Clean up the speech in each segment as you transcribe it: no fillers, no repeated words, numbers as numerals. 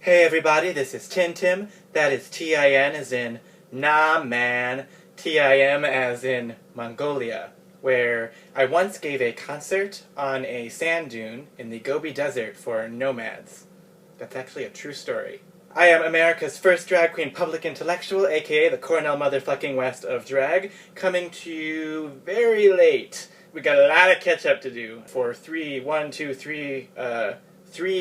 Hey everybody, this is Tintim. That is T-I-N as in nah man, T-I-M as in Mongolia, where I once gave a concert on a sand dune in the Gobi Desert for nomads. That's actually a true story. I am America's first drag queen public intellectual, aka the Cornell motherfucking West of drag, coming to you very late. We got a lot of catch up to do for three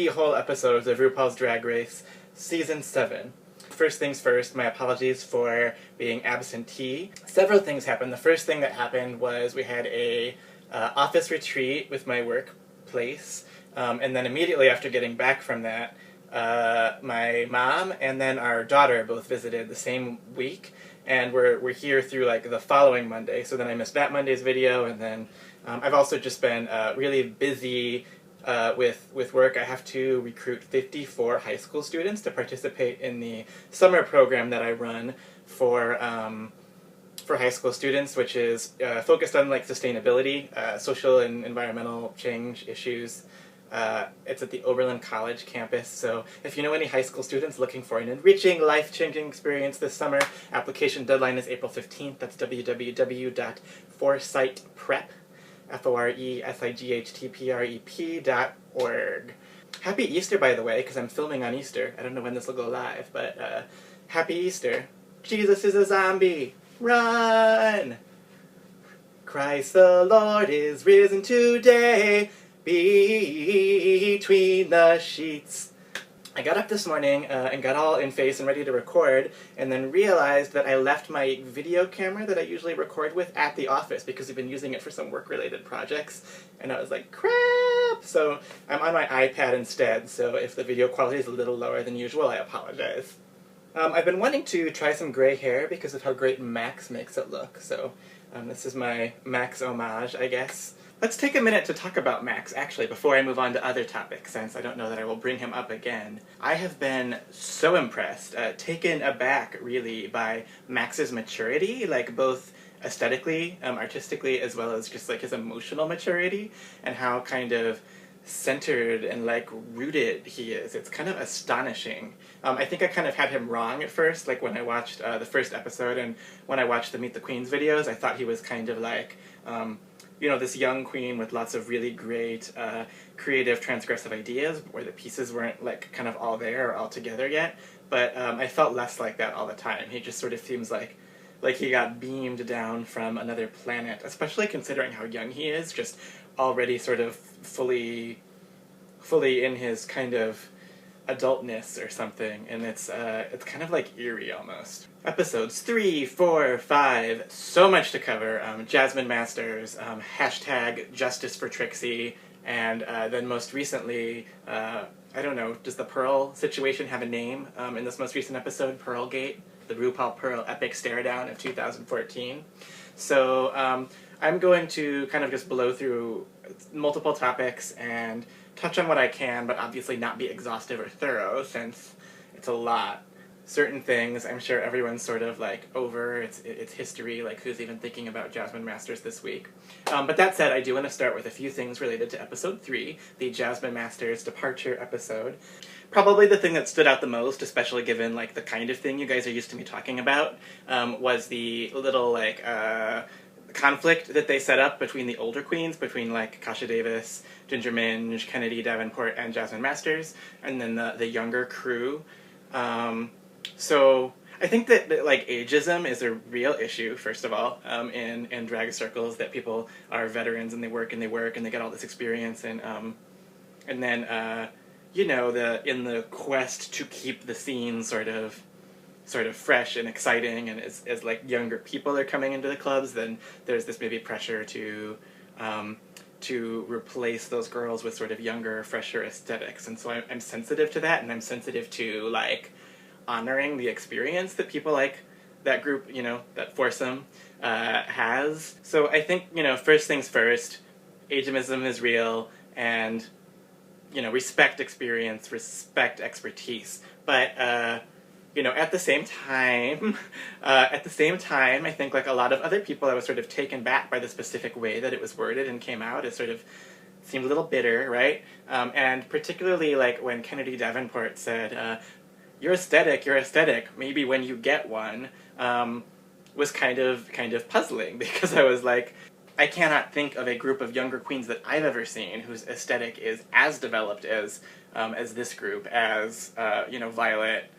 whole episodes of RuPaul's Drag Race Season 7. First things first, my apologies for being absentee. Several things happened. The first thing that happened was we had a office retreat with my workplace, and then immediately after getting back from that, my mom and then our daughter both visited the same week, and we're here through like the following Monday. So then I missed that Monday's video, and then I've also just been really busy with work. I have to recruit 54 high school students to participate in the summer program that I run for high school students, which is focused on like sustainability, social and environmental change issues. It's at the Oberlin College campus, so if you know any high school students looking for an enriching, life-changing experience this summer, application deadline is April 15th. That's www.foresightprep, FORESIGHTPREP.org. Happy Easter, by the way, because I'm filming on Easter. I don't know when this will go live, but Happy Easter. Jesus is a zombie. Run! Christ the Lord is risen today. Between the sheets. I got up this morning and got all in face and ready to record, and then realized that I left my video camera that I usually record with at the office because I've been using it for some work-related projects, and I was like, crap! So I'm on my iPad instead, so if the video quality is a little lower than usual, I apologize. I've been wanting to try some gray hair because of how great Max makes it look, so this is my Max homage, I guess. Let's take a minute to talk about Max, actually, before I move on to other topics, since I don't know that I will bring him up again. I have been so impressed, taken aback, really, by Max's maturity, like both aesthetically, artistically, as well as just like his emotional maturity, and how kind of centered and like rooted he is. It's kind of astonishing. I think I kind of had him wrong at first, like when I watched the first episode, and when I watched the Meet the Queens videos, I thought he was kind of like, you know, this young queen with lots of really great creative, transgressive ideas, where the pieces weren't like kind of all there or all together yet. But I felt less like that all the time. He just sort of seems like he got beamed down from another planet, especially considering how young he is, just already sort of fully in his kind of adultness or something, and it's kind of like eerie almost. Episodes 3, 4, 5, so much to cover. Jasmine Masters, hashtag Justice for Trixie, and then most recently, I don't know, does the Pearl situation have a name in this most recent episode? Pearlgate, the RuPaul Pearl epic stare down of 2014. So I'm going to kind of just blow through multiple topics and touch on what I can, but obviously not be exhaustive or thorough, since it's a lot. Certain things I'm sure everyone's sort of like over, it's history, like who's even thinking about Jasmine Masters this week. But that said, I do want to start with a few things related to episode 3, the Jasmine Masters departure episode. Probably the thing that stood out the most, especially given like the kind of thing you guys are used to me talking about, was the little like conflict that they set up between the older queens, between like Kasha Davis, Ginger Minge, Kennedy Davenport, and Jasmine Masters, and then the younger crew. So I think that like ageism is a real issue, first of all, in drag circles, that people are veterans and they work and they get all this experience, and then you know, in the quest to keep the scene sort of fresh and exciting, and as like younger people are coming into the clubs, then there's this maybe pressure to replace those girls with sort of younger, fresher aesthetics, and so I'm sensitive to that, and I'm sensitive to like honoring the experience that people like that group, you know, that foursome has. So I think, you know, first things first, ageism is real, and you know, respect experience, respect expertise, but you know, at the same time, I think like a lot of other people, I was sort of taken back by the specific way that it was worded and came out. It sort of seemed a little bitter, right? And particularly like when Kennedy Davenport said, You're aesthetic, maybe when you get one, was kind of puzzling because I was like, I cannot think of a group of younger queens that I've ever seen whose aesthetic is as developed as this group, as Violet,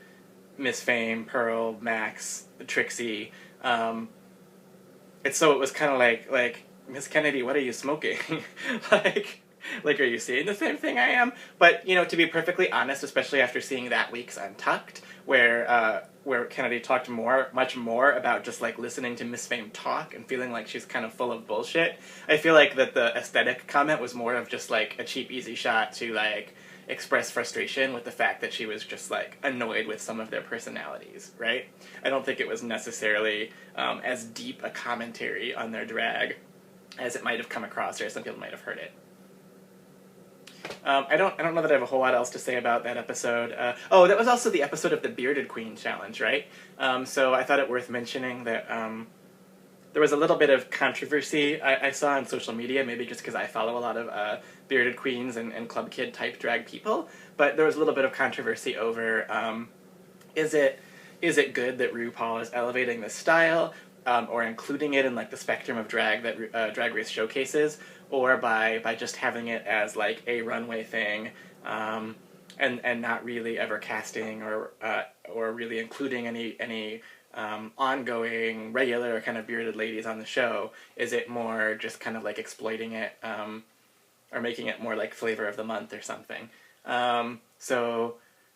Miss Fame, Pearl, Max, Trixie. It was kind of like Miss Kennedy, what are you smoking? like, are you seeing the same thing I am? But, to be perfectly honest, especially after seeing that week's Untucked, where Kennedy talked much more about just, like, listening to Miss Fame talk and feeling like she's kind of full of bullshit, I feel like that the aesthetic comment was more of just, like, a cheap, easy shot to, like, express frustration with the fact that she was just, like, annoyed with some of their personalities, right? I don't think it was necessarily as deep a commentary on their drag as it might have come across, or some people might have heard it. I don't know that I have a whole lot else to say about that episode. That was also the episode of the Bearded Queen Challenge, right? So I thought it worth mentioning that there was a little bit of controversy I saw on social media, maybe just because I follow a lot of bearded queens and club kid type drag people, but there was a little bit of controversy over is it good that RuPaul is elevating the style, or including it in like the spectrum of drag that Drag Race showcases, or by just having it as like a runway thing, and not really ever casting or really including any ongoing regular kind of bearded ladies on the show. Is it more just kind of like exploiting it, or making it more like flavor of the month or something? So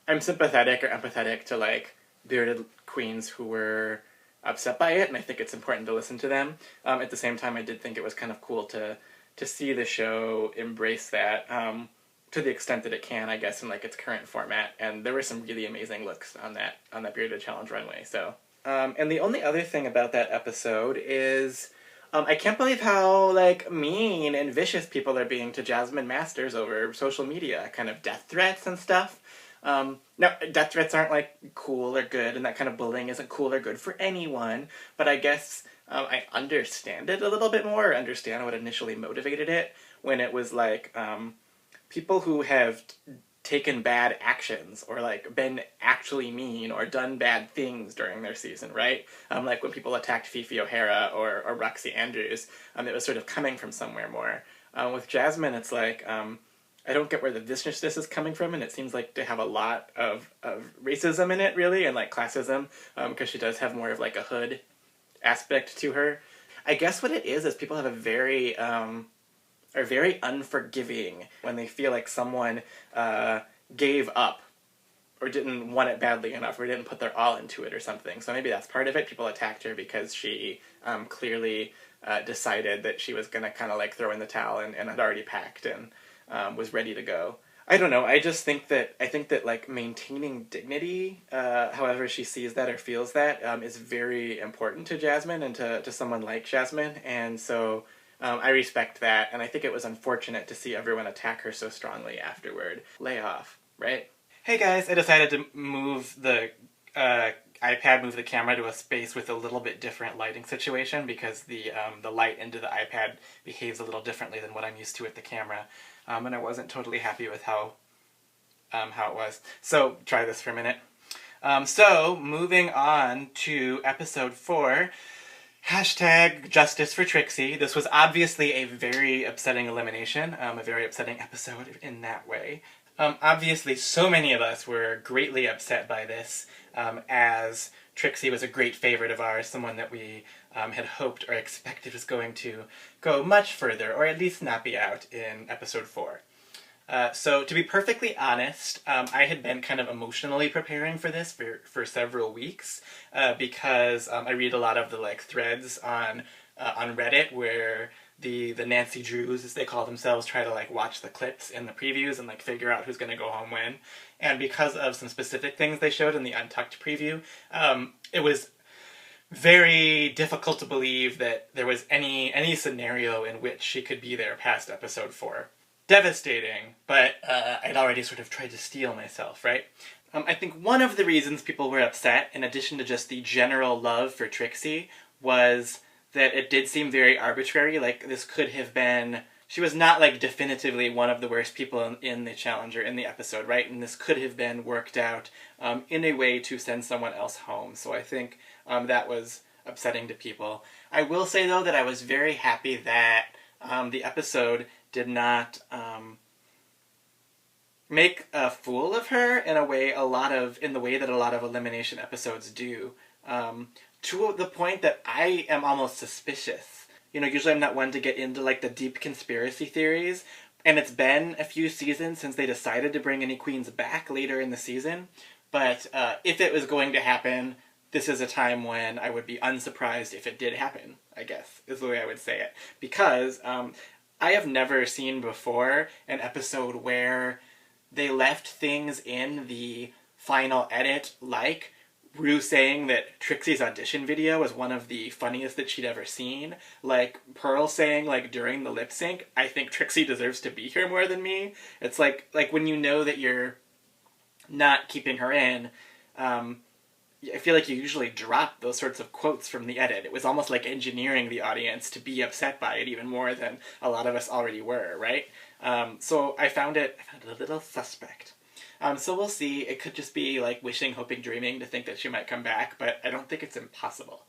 I'm sympathetic or empathetic to like bearded queens who were upset by it, and I think it's important to listen to them. At the same time, I did think it was kind of cool to see the show embrace that, to the extent that it can, I guess, in like its current format. And there were some really amazing looks on that Bearded Challenge runway. So, and the only other thing about that episode is, I can't believe how like mean and vicious people are being to Jasmine Masters over social media, kind of death threats and stuff. Now, death threats aren't like cool or good, and that kind of bullying isn't cool or good for anyone. But I guess I understand it a little bit more, understand what initially motivated it, when it was like people who have taken bad actions or like been actually mean or done bad things during their season, right? Like when people attacked Fifi O'Hara or Roxy Andrews, it was sort of coming from somewhere more. With Jasmine, it's like I don't get where the viciousness is coming from, and it seems like to have a lot of racism in it, really, and like classism, because she does have more of like a hood aspect to her. I guess what it is people have a very are very unforgiving when they feel like someone gave up or didn't want it badly enough or didn't put their all into it or something. So maybe that's part of it. People attacked her because she clearly decided that she was going to kind of like throw in the towel and had already packed and was ready to go. I don't know. I think that like maintaining dignity, however she sees that or feels that, is very important to Jasmine and to someone like Jasmine. And so I respect that. And I think it was unfortunate to see everyone attack her so strongly afterward. Lay off, right? Hey guys, I decided to move the move the camera to a space with a little bit different lighting situation because the light into the iPad behaves a little differently than what I'm used to with the camera. And I wasn't totally happy with how it was. So, try this for a minute. So, moving on to episode 4, hashtag Justice for Trixie. This was obviously a very upsetting elimination, a very upsetting episode in that way. Obviously, so many of us were greatly upset by this, as Trixie was a great favorite of ours, someone that we had hoped or expected was going to go much further, or at least not be out in episode 4. So, to be perfectly honest, I had been kind of emotionally preparing for this for several weeks, because I read a lot of the like threads on Reddit where the Nancy Drews, as they call themselves, try to like watch the clips in the previews and like figure out who's going to go home when. And because of some specific things they showed in the Untucked preview, it was very difficult to believe that there was any scenario in which she could be there past episode 4. Devastating, but I'd already sort of tried to steel myself, right? I think one of the reasons people were upset, in addition to just the general love for Trixie, was that it did seem very arbitrary. Like, this could have been she was not like definitively one of the worst people in the Challenger in the episode, right? And this could have been worked out in a way to send someone else home. So I think that was upsetting to people. I will say though that I was very happy that the episode did not make a fool of her in the way that a lot of elimination episodes do. To the point that I am almost suspicious. You know, usually I'm not one to get into like the deep conspiracy theories, and it's been a few seasons since they decided to bring any queens back later in the season. But if it was going to happen, this is a time when I would be unsurprised if it did happen, I guess, is the way I would say it. Because I have never seen before an episode where they left things in the final edit, like Ru saying that Trixie's audition video was one of the funniest that she'd ever seen. Like Pearl saying, like, during the lip sync, I think Trixie deserves to be here more than me. It's like when you know that you're not keeping her in, I feel like you usually drop those sorts of quotes from the edit. It was almost like engineering the audience to be upset by it even more than a lot of us already were, right? So I found it a little suspect. So we'll see. It could just be like wishing, hoping, dreaming to think that she might come back, but I don't think it's impossible.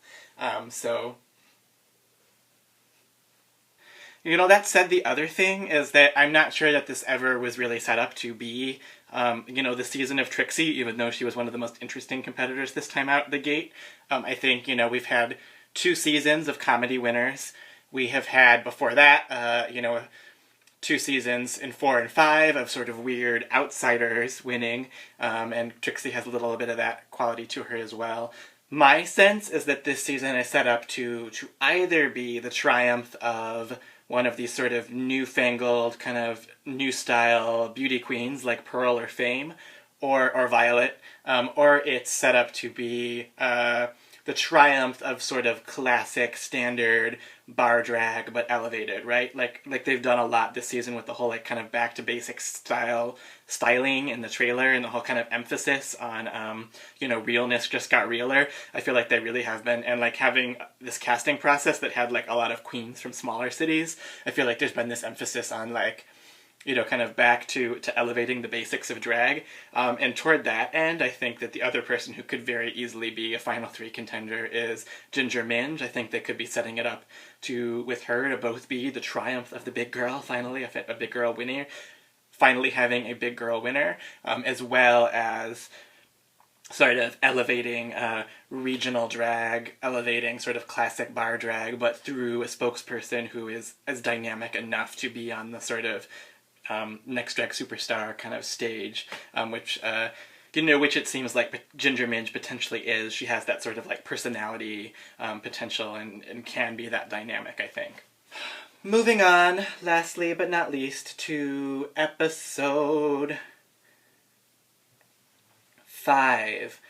You know, that said, the other thing is that I'm not sure that this ever was really set up to be, the season of Trixie, even though she was one of the most interesting competitors this time out the gate. I think, we've had 2 seasons of comedy winners. We have had, before that, 2 seasons in 4 and 5 of sort of weird outsiders winning, and Trixie has a little bit of that quality to her as well. My sense is that this season is set up to either be the triumph of one of these sort of newfangled, kind of new style beauty queens like Pearl or Fame, or Violet, or it's set up to be the triumph of sort of classic, standard bar drag, but elevated, right? Like they've done a lot this season with the whole like kind of back to basics styling in the trailer and the whole kind of emphasis on, realness just got realer. I feel like they really have been, and like having this casting process that had like a lot of queens from smaller cities, I feel like there's been this emphasis on like, kind of back to elevating the basics of drag. And toward that end, I think that the other person who could very easily be a Final 3 contender is Ginger Minj. I think they could be setting it up with her to both be the triumph of the big girl, finally, a big girl winner, finally having a big girl winner, as well as sort of elevating regional drag, elevating sort of classic bar drag, but through a spokesperson who is as dynamic enough to be on the sort of Next Drag Superstar kind of stage, which it seems like Ginger Minj potentially is. She has that sort of like personality potential and can be that dynamic, I think. Moving on, lastly but not least, to episode 5.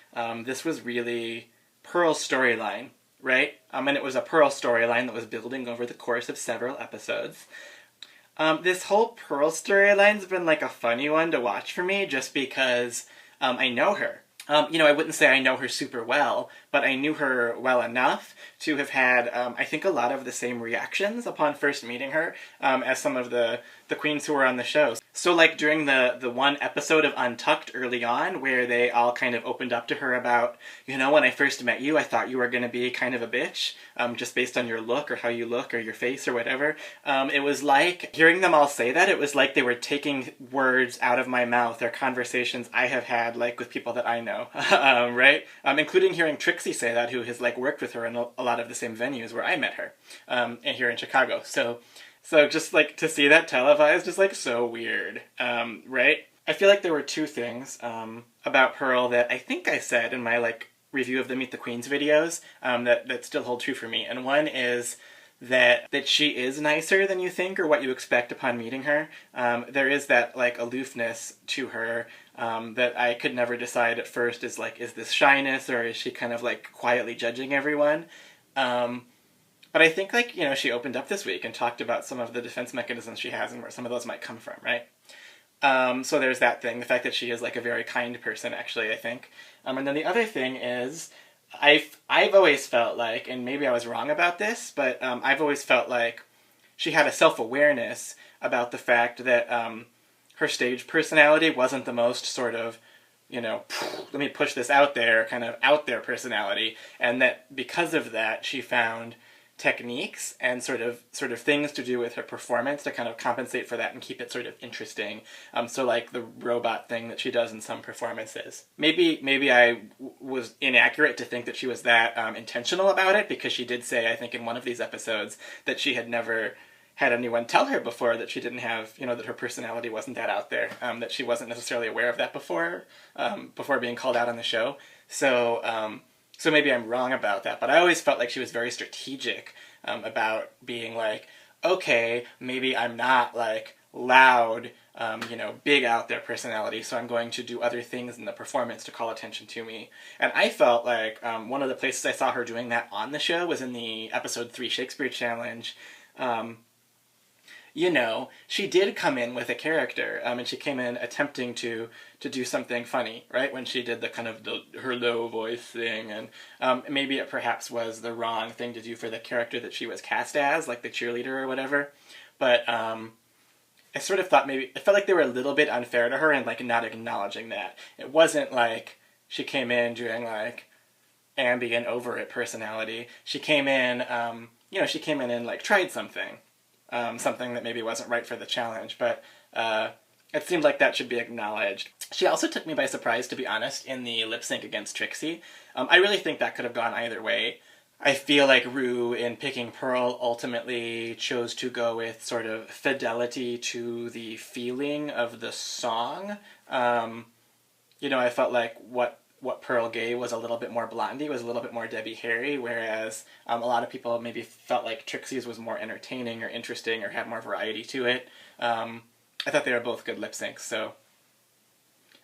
This was really Pearl's storyline, right? And it was a Pearl storyline that was building over the course of several episodes. This whole Pearl storyline's been like a funny one to watch for me just because I know her. I wouldn't say I know her super well, but I knew her well enough to have had, I think, a lot of the same reactions upon first meeting her as some of the queens who were on the show. So, like, during the one episode of Untucked early on, where they all kind of opened up to her about, when I first met you, I thought you were going to be kind of a bitch, just based on your look or how you look or your face or whatever. It was like, hearing them all say that, it was like they were taking words out of my mouth or conversations I have had, like, with people that I know, right? Including hearing Trixie say that, who has, like, worked with her in a lot of the same venues where I met her, and here in Chicago. So just, like, to see that televised is, like, so weird, right? I feel like there were 2 things about Pearl that I think I said in my, like, review of the Meet the Queens videos that still hold true for me. And one is that she is nicer than you think or what you expect upon meeting her. There is that, like, aloofness to her that I could never decide at first is, like, is this shyness or is she kind of, like, quietly judging everyone? But I think, like, she opened up this week and talked about some of the defense mechanisms she has and where some of those might come from, right? So there's that thing, the fact that she is, like, a very kind person, actually, I think. And then the other thing is, I've always felt like, and maybe I was wrong about this, but I've always felt like she had a self-awareness about the fact that her stage personality wasn't the most sort of, you know, let me push this out there, kind of out there personality, and that because of that she found techniques and sort of things to do with her performance to kind of compensate for that and keep it sort of interesting. So like the robot thing that she does in some performances. Maybe I was inaccurate to think that she was that intentional about it, because she did say, I think in one of these episodes, that she had never had anyone tell her before that she didn't have, you know, that her personality wasn't that out there, that she wasn't necessarily aware of that before being called out on the show. So maybe I'm wrong about that, but I always felt like she was very strategic about being like, okay, maybe I'm not like loud, you know, big out there personality, so I'm going to do other things in the performance to call attention to me. And I felt like one of the places I saw her doing that on the show was in the episode 3 Shakespeare Challenge. You know, she did come in with a character, and she came in attempting to do something funny, right? When she did the kind of her low voice thing, and maybe it perhaps was the wrong thing to do for the character that she was cast as, like the cheerleader or whatever. But I sort of thought maybe, it felt like they were a little bit unfair to her and like not acknowledging that. It wasn't like she came in doing like ambient over it personality. She came in, you know, she came in and like tried something. Something that maybe wasn't right for the challenge, but it seemed like that should be acknowledged. She also took me by surprise, to be honest, in the lip sync against Trixie. I really think that could have gone either way. I feel like Ru, in picking Pearl, ultimately chose to go with sort of fidelity to the feeling of the song. You know, I felt like what Pearl gave was a little bit more Blondie, was a little bit more Debbie Harry, whereas a lot of people maybe felt like Trixie's was more entertaining or interesting or had more variety to it. I thought they were both good lip syncs, so.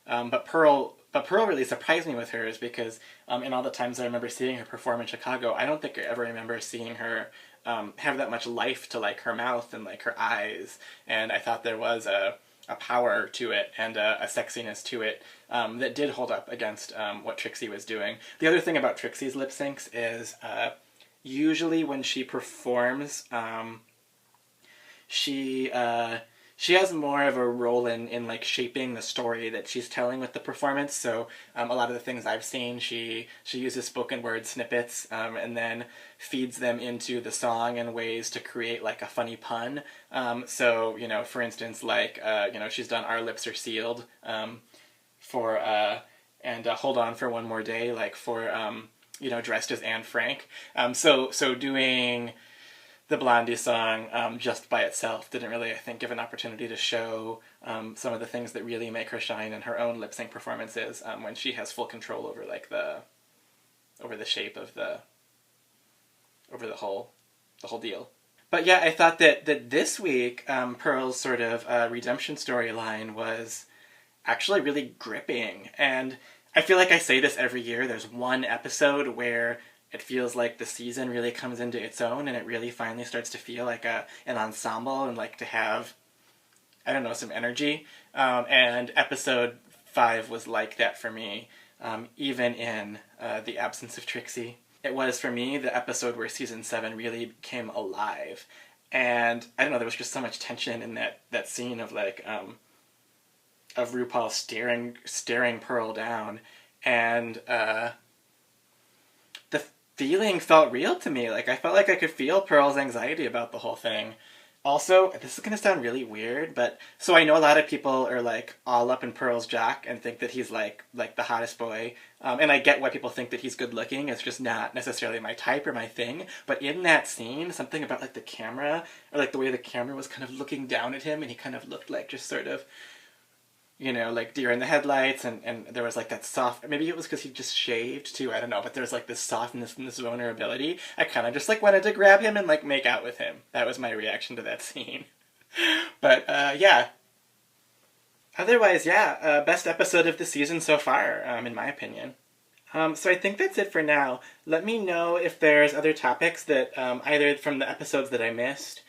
But Pearl really surprised me with hers, because in all the times I remember seeing her perform in Chicago, I don't think I ever remember seeing her have that much life to like her mouth and like her eyes, and I thought there was a power to it and a sexiness to it that did hold up against what Trixie was doing. The other thing about Trixie's lip syncs is usually when she performs, she has more of a role in like shaping the story that she's telling with the performance. So a lot of the things I've seen, she uses spoken word snippets and then feeds them into the song in ways to create like a funny pun. So, you know, for instance, like, you know, she's done Our Lips Are Sealed for, and Hold On for One More Day, like for, you know, Dressed as Anne Frank. So doing the Blondie song just by itself didn't really, I think, give an opportunity to show some of the things that really make her shine in her own lip sync performances when she has full control over like over the shape of over the whole deal. But yeah, I thought that this week Pearl's sort of redemption storyline was actually really gripping, and I feel like I say this every year. There's one episode where it feels like the season really comes into its own, and it really finally starts to feel like an ensemble and like to have, I don't know, some energy. And episode 5 was like that for me, even in the absence of Trixie. It was, for me, the episode where season 7 really came alive. And I don't know, there was just so much tension in that scene of like, of RuPaul staring Pearl down. And the feeling felt real to me. Like, I felt like I could feel Pearl's anxiety about the whole thing. Also, this is going to sound really weird, but so I know a lot of people are like all up in Pearl's jock and think that he's like the hottest boy. And I get why people think that he's good looking. It's just not necessarily my type or my thing. But in that scene, something about like the camera, or like the way the camera was kind of looking down at him, and he kind of looked like just sort of, you know, like deer in the headlights, and there was like that soft, maybe it was because he just shaved too, I don't know, but there was like this softness and this vulnerability. I kind of just like wanted to grab him and like make out with him. That was my reaction to that scene. But yeah. Otherwise, yeah, best episode of the season so far, in my opinion. So I think that's it for now. Let me know if there's other topics that, either from the episodes that I missed,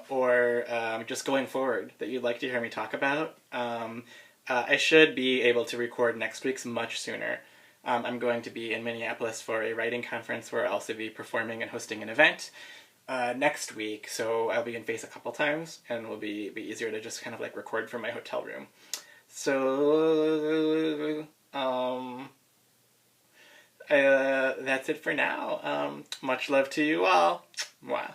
or just going forward, that you'd like to hear me talk about. I should be able to record next week's much sooner. I'm going to be in Minneapolis for a writing conference where I'll also be performing and hosting an event. next week, so I'll be in Face a couple times, and it'll be easier to just kind of like record from my hotel room. So, that's it for now. Much love to you all. Mwah.